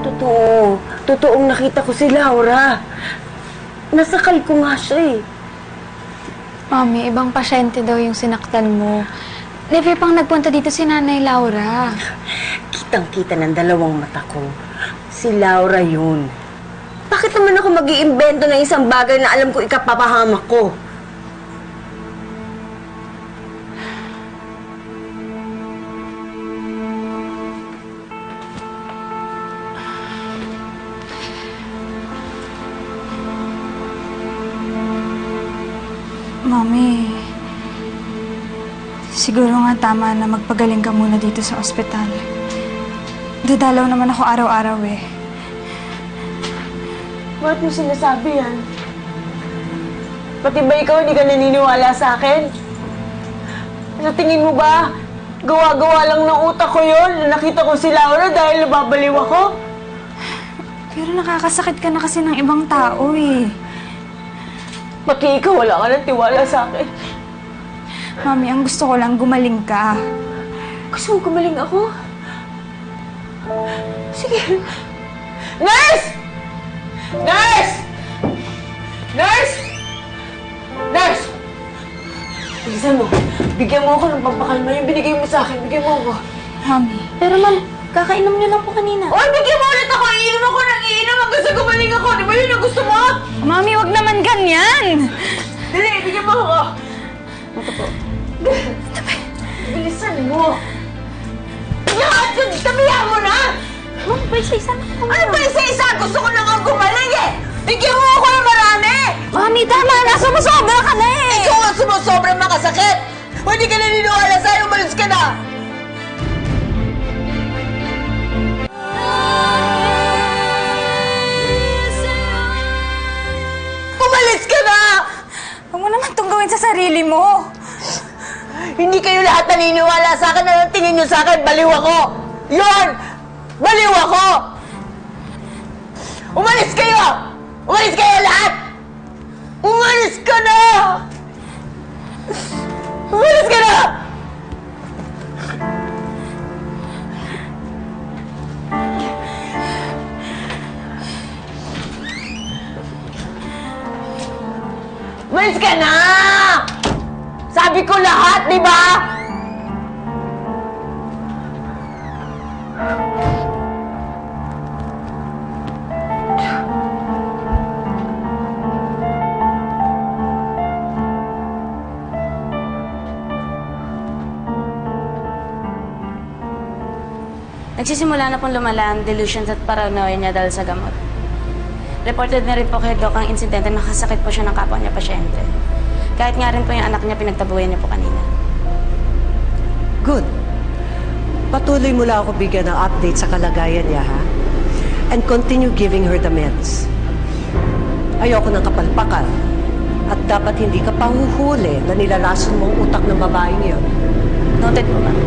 Totoo. Totoong nakita ko si Laura. Nasakal ko nga siya eh. Mami, ibang pasyente daw yung sinaktan mo. Never pang nagpunta dito si Nanay Laura. Kitang-kita ng dalawang mata ko. Si Laura yun. Bakit naman ako mag-iimbento ng isang bagay na alam ko ikapapahamak ko? Mami, siguro nga tama na magpagaling ka muna dito sa ospital. Dadalaw naman ako araw-araw eh. Bakit mo sinasabi yan? Pati ba ikaw hindi ka naniniwala sa akin? Sa tingin mo ba, gawa-gawa lang ng utak ko yun na nakita ko si Laura dahil nababaliw ako? Pero nakakasakit ka na kasi ng ibang tao eh. Pati ikaw wala ka ng tiwala sa akin. Mami, ang gusto ko lang gumaling ka. Gusto mo gumaling ako? Sige. Nurse! Nurse! Nurse! Nurse! Bilisan mo. Bigyan mo ako ng pampakalma yung binigay mo sa akin. Bigyan mo ako. Mami. Pero ma'am, kakainom niyo lang po kanina. Oy, bigyan mo ulit ako. Iinom ako ng iinom hanggang sa gumaling ako. Di ba yun ang gusto mo? Mami, wag naman ganyan! Dali, bigyan mo ako. Ito po. Bilisan mo. Lahat yun, tabihan mo na! Ma'am, pa isa-isa na po. Ano ba isa-isa? Gusto ko na nga gumaling eh! Bigyan mo ako ng marami! Mami, tama na! Sumusobra ka na eh! Ikaw ang sumusobrang makasakit! Hindi ka naniniwala sa'yo, umalis ka na! Umalis ka na! Huwag mo naman itong gawin sa sarili mo. Hindi kayo lahat naniniwala sa akin na tingin nyo sa akin, baliw ako! Yun! Baliw ako! Umalis kayo! Umalis kayo lahat! Umalis ka na! Umalis ka na! Umalis ka na! Sabi ko lahat, di ba? Nagsisimula na pong lumala ang delusions at paranoia niya dahil sa gamot. Reported na rin po kay Doc ang insidente na nakasakit po siya ng kapwa niya pasyente. Kahit nga rin po yung anak niya pinagtabuyan niya po kanina. Good. Patuloy mo lang ako bigyan ng update sa kalagayan niya, ha? And continue giving her the meds. Ayoko ng kapalpakan. At dapat hindi ka pahuhuli na nilalason mo ang utak ng babaeng yun. Noted po, ma'am.